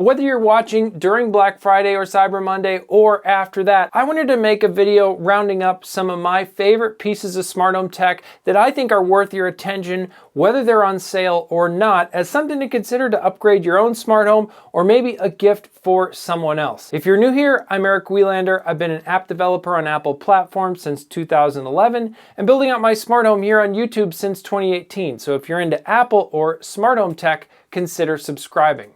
Whether you're watching during Black Friday or Cyber Monday or after that, I wanted to make a video rounding up some of my favorite pieces of smart home tech that I think are worth your attention, whether they're on sale or not, as something to consider to upgrade your own smart home or maybe a gift for someone else. If you're new here, I'm Eric Welander. I've been an app developer on Apple platforms since 2011 and building out my smart home here on YouTube since 2018. So if you're into Apple or smart home tech, consider subscribing.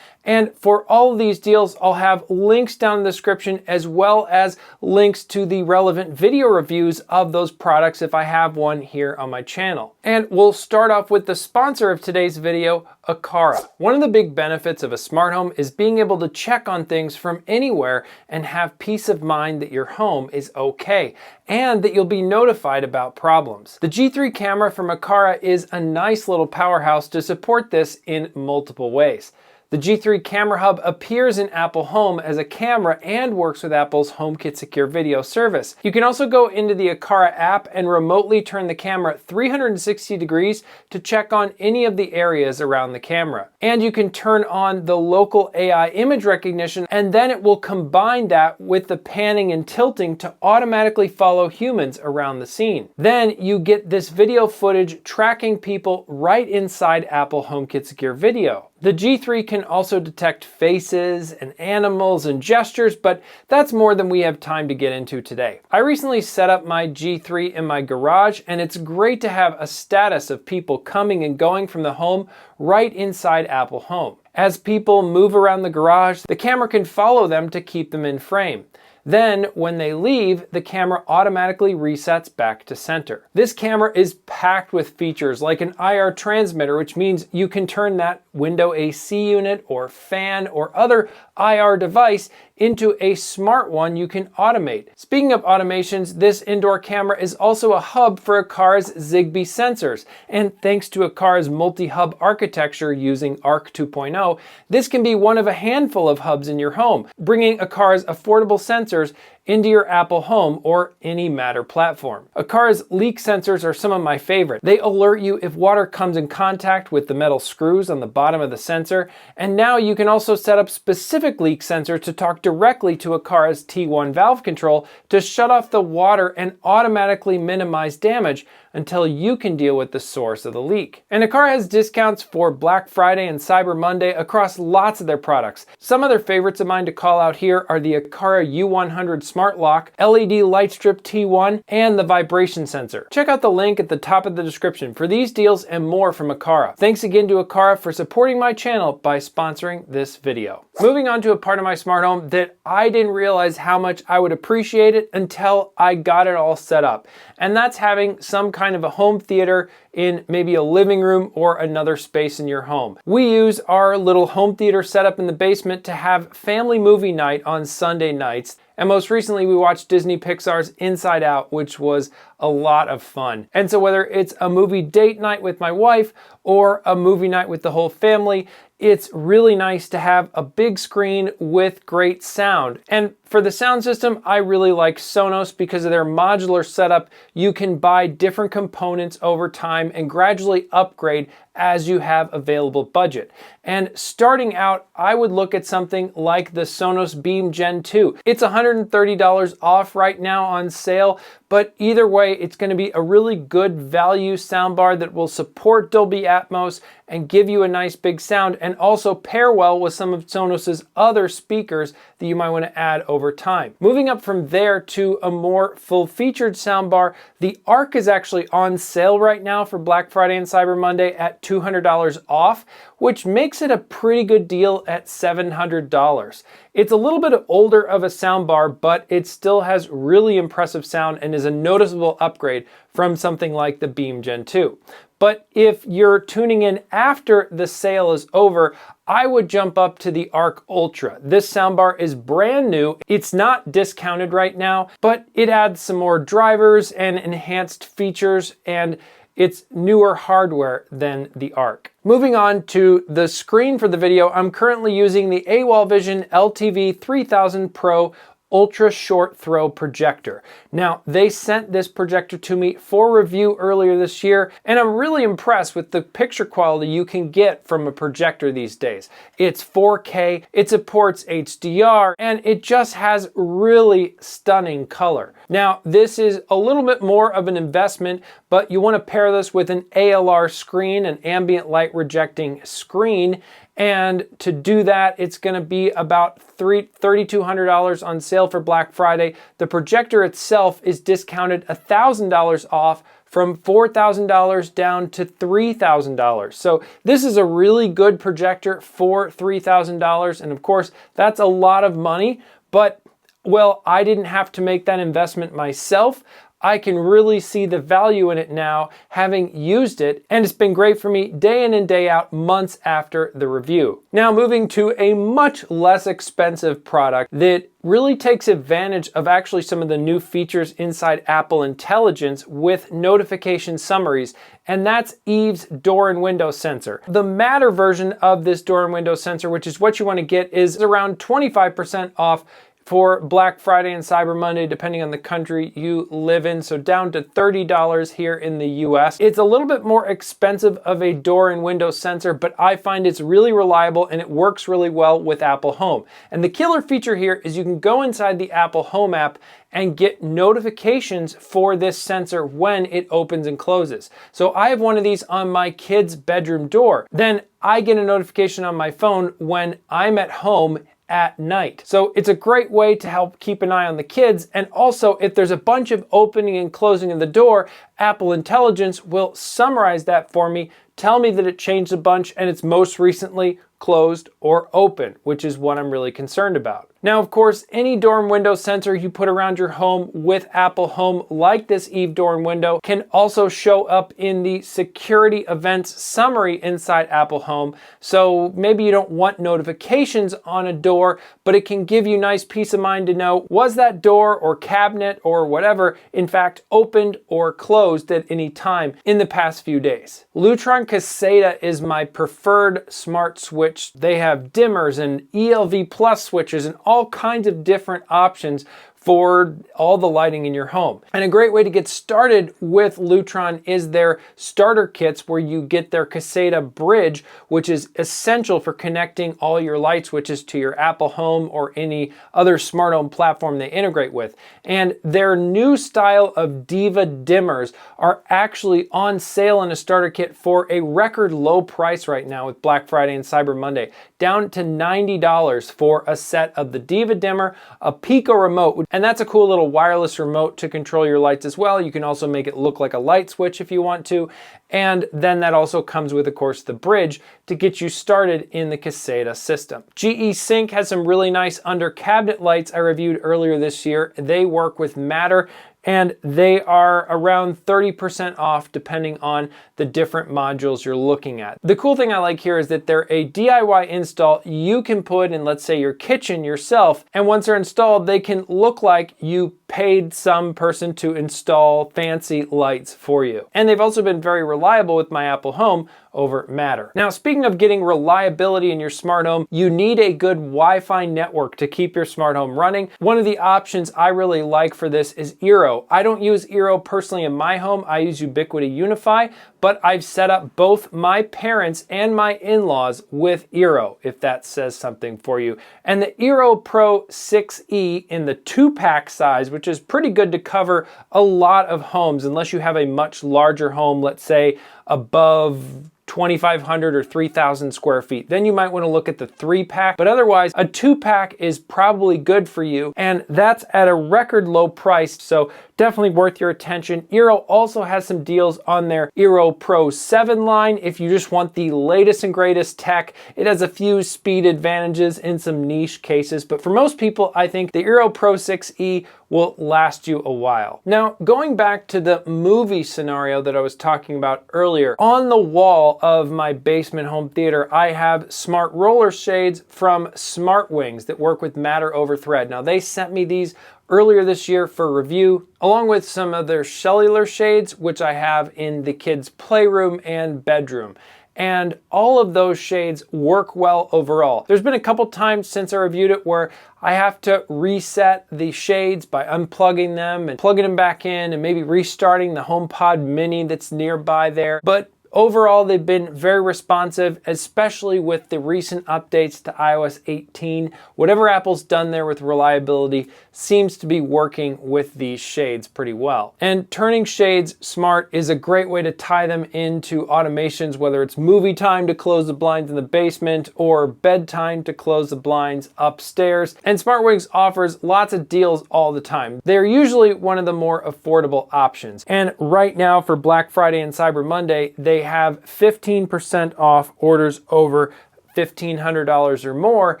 And for all of these deals, I'll have links down in the description as well as links to the relevant video reviews of those products if I have one here on my channel. And we'll start off with the sponsor of today's video, Aqara. One of the big benefits of a smart home is being able to check on things from anywhere and have peace of mind that your home is okay and that you'll be notified about problems. The G3 camera from Aqara is a nice little powerhouse to support this in multiple ways. The G3 Camera Hub appears in Apple Home as a camera and works with Apple's HomeKit Secure Video service. You can also go into the Aqara app and remotely turn the camera 360 degrees to check on any of the areas around the camera. And you can turn on the local AI image recognition, and then it will combine that with the panning and tilting to automatically follow humans around the scene. Then you get this video footage tracking people right inside Apple HomeKit Secure Video. The G3 can also detect faces and animals and gestures, but that's more than we have time to get into today. I recently set up my G3 in my garage, and it's great to have a status of people coming and going from the home right inside Apple Home. As people move around the garage, the camera can follow them to keep them in frame. Then, when they leave, the camera automatically resets back to center. This camera is packed with features like an IR transmitter, which means you can turn that window AC unit or fan or other IR device into a smart one you can automate. Speaking of automations, this indoor camera is also a hub for Aqara's Zigbee sensors. And thanks to Aqara's multi-hub architecture using ARC 2.0, this can be one of a handful of hubs in your home, bringing Aqara's affordable sensors into your Apple Home or any Matter platform. Aqara's leak sensors are some of my favorite. They alert you if water comes in contact with the metal screws on the bottom of the sensor, and now you can also set up specific leak sensors to talk directly to Aqara's T1 valve control to shut off the water and automatically minimize damage until you can deal with the source of the leak. And Aqara has discounts for Black Friday and Cyber Monday across lots of their products. Some other favorites of mine to call out here are the Aqara U100 Smart Lock, LED Light Strip T1, and the vibration sensor. Check out the link at the top of the description for these deals and more from Aqara. Thanks again to Aqara for supporting my channel by sponsoring this video. Moving on to a part of my smart home that I didn't realize how much I would appreciate it until I got it all set up. And that's having some kind of a home theater in maybe a living room or another space in your home. We use our little home theater setup in the basement to have family movie night on Sunday nights. And most recently, we watched Disney Pixar's Inside Out, which was a lot of fun. And so whether it's a movie date night with my wife or a movie night with the whole family, it's really nice to have a big screen with great sound. And for the sound system, I really like Sonos because of their modular setup. You can buy different components over time and gradually upgrade as you have available budget. And starting out, I would look at something like the Sonos Beam Gen 2. It's $130 off right now on sale, but either way, it's going to be a really good value soundbar that will support Dolby Atmos and give you a nice big sound and also pair well with some of Sonos's other speakers that you might want to add over time. Moving up from there to a more full-featured soundbar, the Arc is actually on sale right now for Black Friday and Cyber Monday at $200 off, which makes it a pretty good deal at $700. It's a little bit older of a soundbar, but it still has really impressive sound and is a noticeable upgrade from something like the Beam Gen 2. But if you're tuning in after the sale is over, I would jump up to the Arc Ultra. This soundbar is brand new. It's not discounted right now, but it adds some more drivers and enhanced features, and it's newer hardware than the Arc. Moving on to the screen for the video, I'm currently using the AWOL Vision LTV 3000 Pro ultra short throw projector. Now, they sent this projector to me for review earlier this year, and I'm really impressed with the picture quality you can get from a projector these days. It's 4K, it supports HDR, and it just has really stunning color. Now, this is a little bit more of an investment, but you want to pair this with an ALR screen, an ambient light rejecting screen. And to do that, it's going to be about $3,200 on sale for Black Friday. The projector itself is discounted $1,000 off, from $4,000 down to $3,000. So this is a really good projector for $3,000. And of course, that's a lot of money, but well, I didn't have to make that investment myself. I can really see the value in it now, having used it, and it's been great for me day in and day out, months after the review. Now moving to a much less expensive product that really takes advantage of actually some of the new features inside Apple Intelligence with notification summaries, and that's Eve's door and window sensor. The Matter version of this door and window sensor, which is what you want to get, is around 25% off for Black Friday and Cyber Monday, depending on the country you live in, so down to $30 here in the US. It's a little bit more expensive of a door and window sensor, but I find it's really reliable and it works really well with Apple Home. And the killer feature here is you can go inside the Apple Home app and get notifications for this sensor when it opens and closes. So I have one of these on my kid's bedroom door. Then I get a notification on my phone when I'm at home at night. So it's a great way to help keep an eye on the kids. And also, if there's a bunch of opening and closing of the door, Apple Intelligence will summarize that for me, tell me that it changed a bunch and it's most recently closed or open, which is what I'm really concerned about. Now, of course, any door and window sensor you put around your home with Apple Home, like this Eve door and window, can also show up in the security events summary inside Apple Home. So maybe you don't want notifications on a door, but it can give you nice peace of mind to know, was that door or cabinet or whatever, in fact, opened or closed at any time in the past few days. Lutron Caséta is my preferred smart switch. They have dimmers and ELV plus switches and all kinds of different options for all the lighting in your home. And a great way to get started with Lutron is their starter kits, where you get their Caséta bridge, which is essential for connecting all your light switches to your Apple Home or any other smart home platform they integrate with. And their new style of Diva dimmers are actually on sale in a starter kit for a record low price right now with Black Friday and Cyber Monday, down to $90 for a set of the Diva dimmer, a Pico remote, and that's a cool little wireless remote to control your lights as well. You can also make it look like a light switch if you want to. And then that also comes with, of course, the bridge to get you started in the Caséta system. GE Cync has some really nice under cabinet lights I reviewed earlier this year. They work with Matter, and they are around 30% off depending on the different modules you're looking at. The cool thing I like here is that they're a DIY install you can put in, let's say, your kitchen yourself, and once they're installed, they can look like you paid some person to install fancy lights for you. And they've also been very reliable with my Apple Home over Matter. Now, speaking of getting reliability in your smart home, you need a good Wi-Fi network to keep your smart home running. One of the options I really like for this is Eero. I don't use Eero personally in my home. I use Ubiquiti Unify, but I've set up both my parents and my in-laws with Eero, if that says something for you. And the Eero Pro 6E in the 2-pack size, which is pretty good to cover a lot of homes, unless you have a much larger home, let's say above 2,500 or 3,000 square feet. Then you might want to look at the 3-pack, but otherwise a 2-pack is probably good for you, and that's at a record low price, so definitely worth your attention. Eero also has some deals on their Eero Pro 7 line if you just want the latest and greatest tech. It has a few speed advantages in some niche cases, but for most people, I think the Eero Pro 6E will last you a while. Now, going back to the movie scenario that I was talking about earlier, on the wall of my basement home theater, I have smart roller shades from SmartWings that work with Matter over Thread. Now, they sent me these earlier this year for review, along with some of their cellular shades, which I have in the kids' playroom and bedroom. and all of those shades work well overall. There's been a couple times since I reviewed it where I have to reset the shades by unplugging them and plugging them back in and maybe restarting the HomePod Mini that's nearby there. But overall, they've been very responsive, especially with the recent updates to iOS 18. Whatever Apple's done there with reliability seems to be working with these shades pretty well. And turning shades smart is a great way to tie them into automations, whether it's movie time to close the blinds in the basement or bedtime to close the blinds upstairs. And SmartWings offers lots of deals all the time. They're usually one of the more affordable options. And right now for Black Friday and Cyber Monday, they have 15% off orders over $1,500 or more,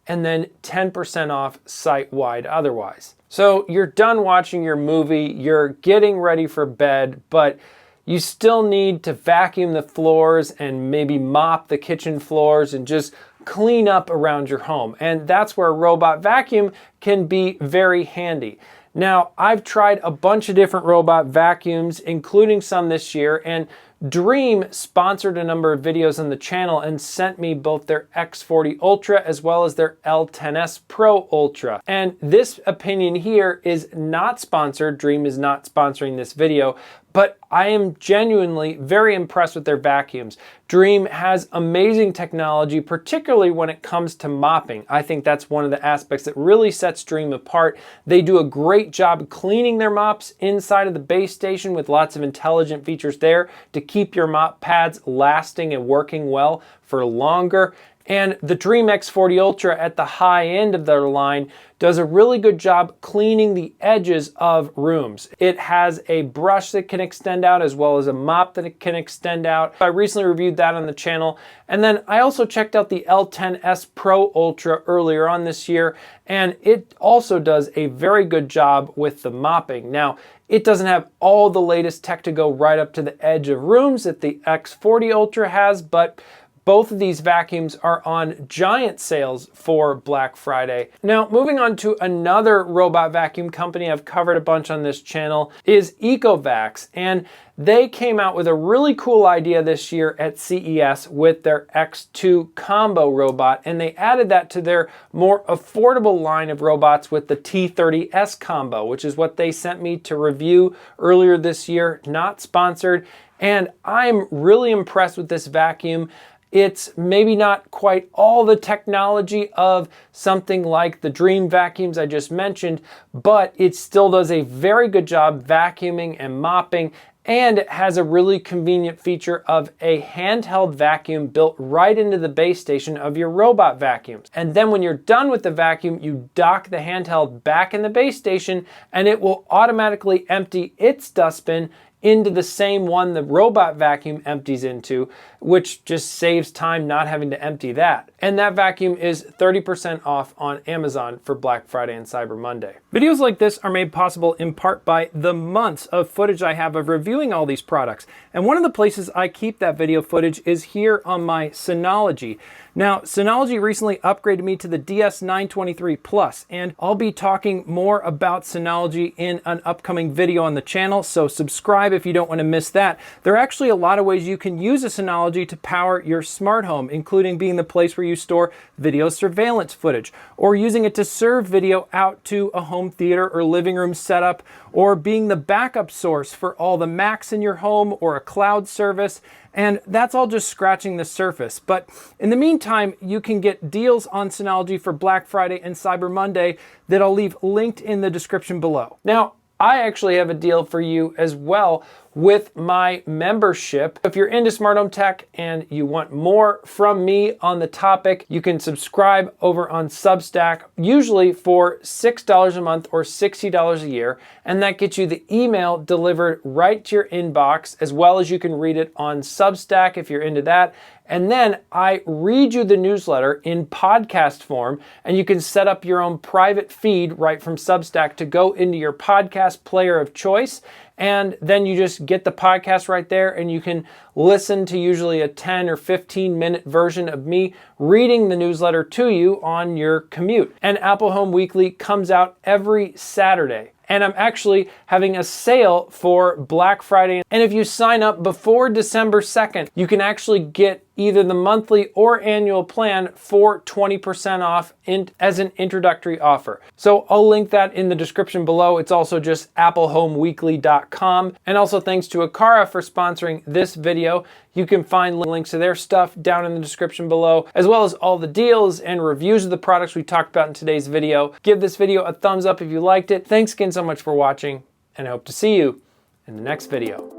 and then 10% off site-wide otherwise. So you're done watching your movie, you're getting ready for bed, but you still need to vacuum the floors and maybe mop the kitchen floors and just clean up around your home. And that's where a robot vacuum can be very handy. Now, I've tried a bunch of different robot vacuums, including some this year, and Dreame sponsored a number of videos on the channel and sent me both their X40 Ultra as well as their L10S Pro Ultra. And this opinion here is not sponsored. Dreame is not sponsoring this video, but I am genuinely very impressed with their vacuums. Dreame has amazing technology, particularly when it comes to mopping. I think that's one of the aspects that really sets Dreame apart. They do a great job cleaning their mops inside of the base station with lots of intelligent features there to keep your mop pads lasting and working well for longer. And the Dreame X40 Ultra at the high end of their line does a really good job cleaning the edges of rooms. It has a brush that can extend out as well as a mop that it can extend out. I recently reviewed that on the channel. And then I also checked out the L10S Pro Ultra earlier on this year, and it also does a very good job with the mopping. Now, it doesn't have all the latest tech to go right up to the edge of rooms that the X40 Ultra has, but both of these vacuums are on giant sales for Black Friday. Now, moving on to another robot vacuum company I've covered a bunch on this channel is ECOVACS, and they came out with a really cool idea this year at CES with their X2 combo robot, and they added that to their more affordable line of robots with the T30S combo, which is what they sent me to review earlier this year, not sponsored. And I'm really impressed with this vacuum. It's maybe not quite all the technology of something like the Dreame vacuums I just mentioned, but it still does a very good job vacuuming and mopping, and it has a really convenient feature of a handheld vacuum built right into the base station of your robot vacuums. And then when you're done with the vacuum, you dock the handheld back in the base station and it will automatically empty its dustbin into the same one the robot vacuum empties into, which just saves time not having to empty that. And that vacuum is 30% off on Amazon for Black Friday and Cyber Monday. Videos like this are made possible in part by the months of footage I have of reviewing all these products. And one of the places I keep that video footage is here on my Synology. Now, Synology recently upgraded me to the DS923 Plus, and I'll be talking more about Synology in an upcoming video on the channel, so subscribe if you don't want to miss that. There are actually a lot of ways you can use a Synology to power your smart home, including being the place where you store video surveillance footage, or using it to serve video out to a home theater or living room setup, or being the backup source for all the Macs in your home or a cloud service. And that's all just scratching the surface. But in the meantime, you can get deals on Synology for Black Friday and Cyber Monday that I'll leave linked in the description below. Now, I actually have a deal for you as well with my membership. If you're into smart home tech and you want more from me on the topic, you can subscribe over on Substack, usually for $6 a month or $60 a year. And that gets you the email delivered right to your inbox, as well as you can read it on Substack if you're into that. And then I read you the newsletter in podcast form, and you can set up your own private feed right from Substack to go into your podcast player of choice. And then you just get the podcast right there, and you can listen to usually a 10 or 15 minute version of me reading the newsletter to you on your commute. And Apple Home Weekly comes out every Saturday. and I'm actually having a sale for Black Friday. And if you sign up before December 2nd, you can actually get either the monthly or annual plan for 20% off as an introductory offer. So I'll link that in the description below. It's also just applehomeweekly.com. And also thanks to Aqara for sponsoring this video. You can find links to their stuff down in the description below, as well as all the deals and reviews of the products we talked about in today's video. Give this video a thumbs up if you liked it. Thanks again so much for watching, and I hope to see you in the next video.